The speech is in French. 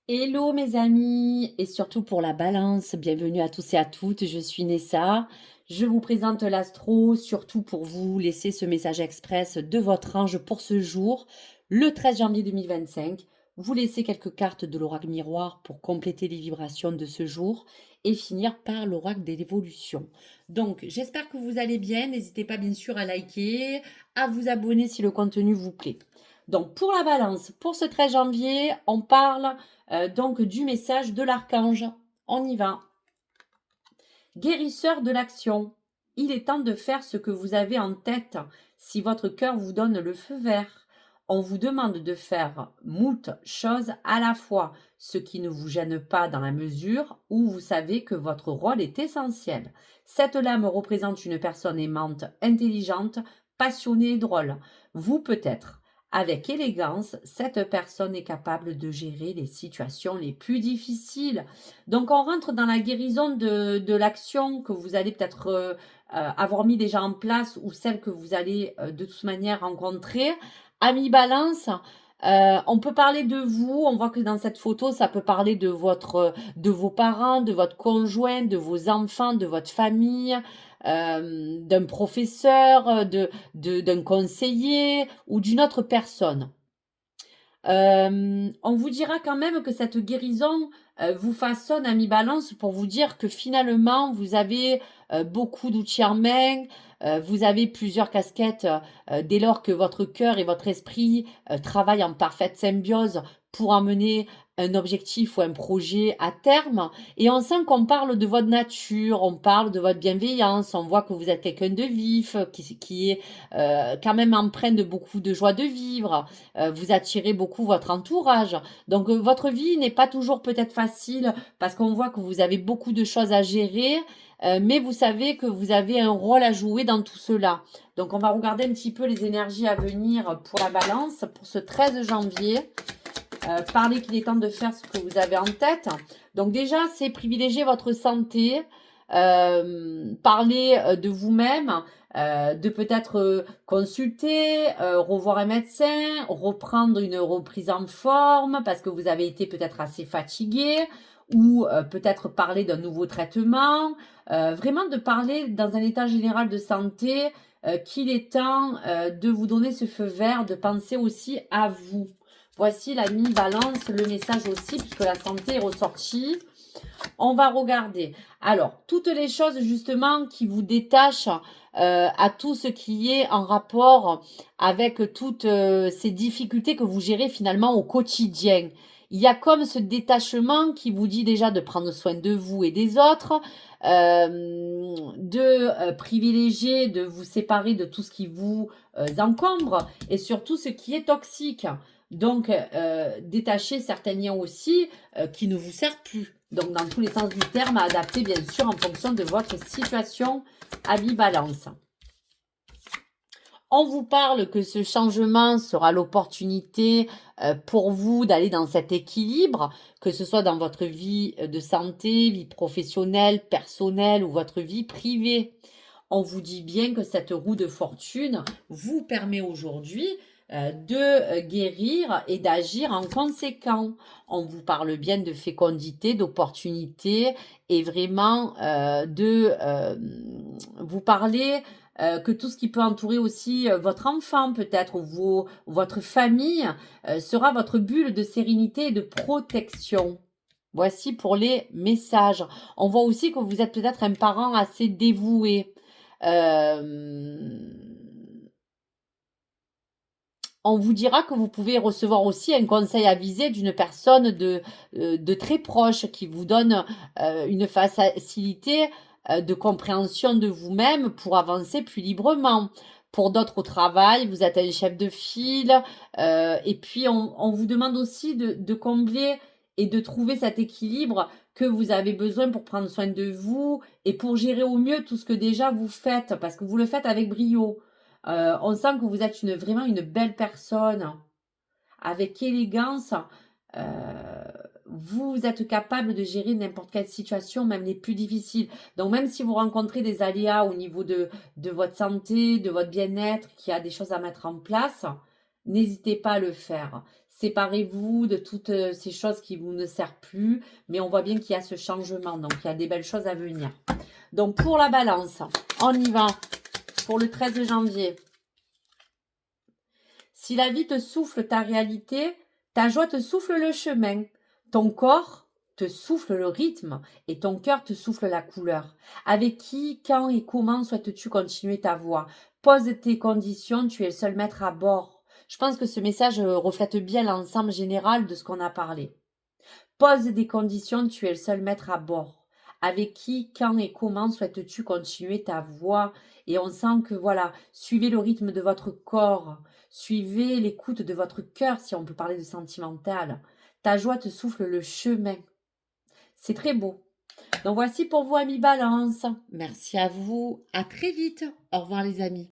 Hello mes amis et surtout pour la balance, bienvenue à tous et à toutes, je suis Nessa. Je vous présente l'astro surtout pour vous laisser ce message express de votre ange pour ce jour, le 13 janvier 2025. Vous laissez quelques cartes de l'oracle miroir pour compléter les vibrations de ce jour et finir par l'oracle de l'évolution. Donc j'espère que vous allez bien, n'hésitez pas bien sûr à liker, à vous abonner si le contenu vous plaît. Donc pour la balance, pour ce 13 janvier, on parle donc du message de l'archange. On y va. Guérisseur de l'action. Il est temps de faire ce que vous avez en tête. Si votre cœur vous donne le feu vert, on vous demande de faire moult choses à la fois, ce qui ne vous gêne pas dans la mesure où vous savez que votre rôle est essentiel. Cette lame représente une personne aimante, intelligente, passionnée et drôle. Vous peut-être. Avec élégance, cette personne est capable de gérer les situations les plus difficiles. Donc, on rentre dans la guérison de l'action que vous allez peut-être avoir mis déjà en place ou celle que vous allez de toute manière rencontrer. Amis Balance, on peut parler de vous. On voit que dans cette photo, ça peut parler de vos parents, de votre conjoint, de vos enfants, de votre famille, d'un professeur, d'un conseiller ou d'une autre personne. On vous dira quand même que cette guérison vous façonne à mi-balance pour vous dire que finalement, vous avez beaucoup d'outils en main, vous avez plusieurs casquettes dès lors que votre cœur et votre esprit travaillent en parfaite symbiose pour emmener un objectif ou un projet à terme. Et on sent qu'on parle de votre nature, on parle de votre bienveillance, on voit que vous êtes quelqu'un de vif, qui est quand même empreint de beaucoup de joie de vivre. Vous attirez beaucoup votre entourage. Donc votre vie n'est pas toujours peut-être facile parce qu'on voit que vous avez beaucoup de choses à gérer, mais vous savez que vous avez un rôle à jouer dans tout cela. Donc on va regarder un petit peu les énergies à venir pour la balance, pour ce 13 janvier. Parler qu'il est temps de faire ce que vous avez en tête. Donc déjà, c'est privilégier votre santé, parler de vous-même, de peut-être consulter, revoir un médecin, reprendre une reprise en forme parce que vous avez été peut-être assez fatigué ou peut-être parler d'un nouveau traitement. Vraiment de parler dans un état général de santé qu'il est temps de vous donner ce feu vert, de penser aussi à vous. Voici la mi-balance, le message aussi, puisque la santé est ressortie. On va regarder. Alors, toutes les choses justement qui vous détachent à tout ce qui est en rapport avec toutes ces difficultés que vous gérez finalement au quotidien. Il y a comme ce détachement qui vous dit déjà de prendre soin de vous et des autres, de privilégier, de vous séparer de tout ce qui vous encombre et surtout ce qui est toxique. Donc, détacher certains liens aussi qui ne vous servent plus. Donc, dans tous les sens du terme, à adapter bien sûr en fonction de votre situation à balance. On vous parle que ce changement sera l'opportunité pour vous d'aller dans cet équilibre, que ce soit dans votre vie de santé, vie professionnelle, personnelle ou votre vie privée. On vous dit bien que cette roue de fortune vous permet aujourd'hui de guérir et d'agir en conséquent. On vous parle bien de fécondité, d'opportunité et vraiment vous parler que tout ce qui peut entourer aussi votre enfant peut-être ou votre famille sera votre bulle de sérénité et de protection. Voici pour les messages. On voit aussi que vous êtes peut-être un parent assez dévoué. On vous dira que vous pouvez recevoir aussi un conseil avisé d'une personne de très proche qui vous donne une facilité de compréhension de vous-même pour avancer plus librement. Pour d'autres au travail, vous êtes un chef de file et puis on vous demande aussi de combler et de trouver cet équilibre que vous avez besoin pour prendre soin de vous et pour gérer au mieux tout ce que déjà vous faites parce que vous le faites avec brio. On sent que vous êtes vraiment une belle personne, avec élégance. Euh, vous êtes capable de gérer n'importe quelle situation, même les plus difficiles. Donc même si vous rencontrez des aléas au niveau de votre santé, de votre bien-être, qu'il y a des choses à mettre en place, n'hésitez pas à le faire. Séparez-vous de toutes, ces choses qui vous ne servent plus, mais on voit bien qu'il y a ce changement, donc il y a des belles choses à venir. Donc pour la Balance, on y va pour le 13 janvier. Si la vie te souffle ta réalité, ta joie te souffle le chemin. Ton corps te souffle le rythme et ton cœur te souffle la couleur. Avec qui, quand et comment souhaites-tu continuer ta voie? Pose tes conditions, tu es le seul maître à bord. Je pense que ce message reflète bien l'ensemble général de ce qu'on a parlé. Pose des conditions, tu es le seul maître à bord. Avec qui, quand et comment souhaites-tu continuer ta voie? Et on sent que voilà, suivez le rythme de votre corps, suivez l'écoute de votre cœur, si on peut parler de sentimental. Ta joie te souffle le chemin. C'est très beau. Donc voici pour vous, amis Balance. Merci à vous. À très vite. Au revoir, les amis.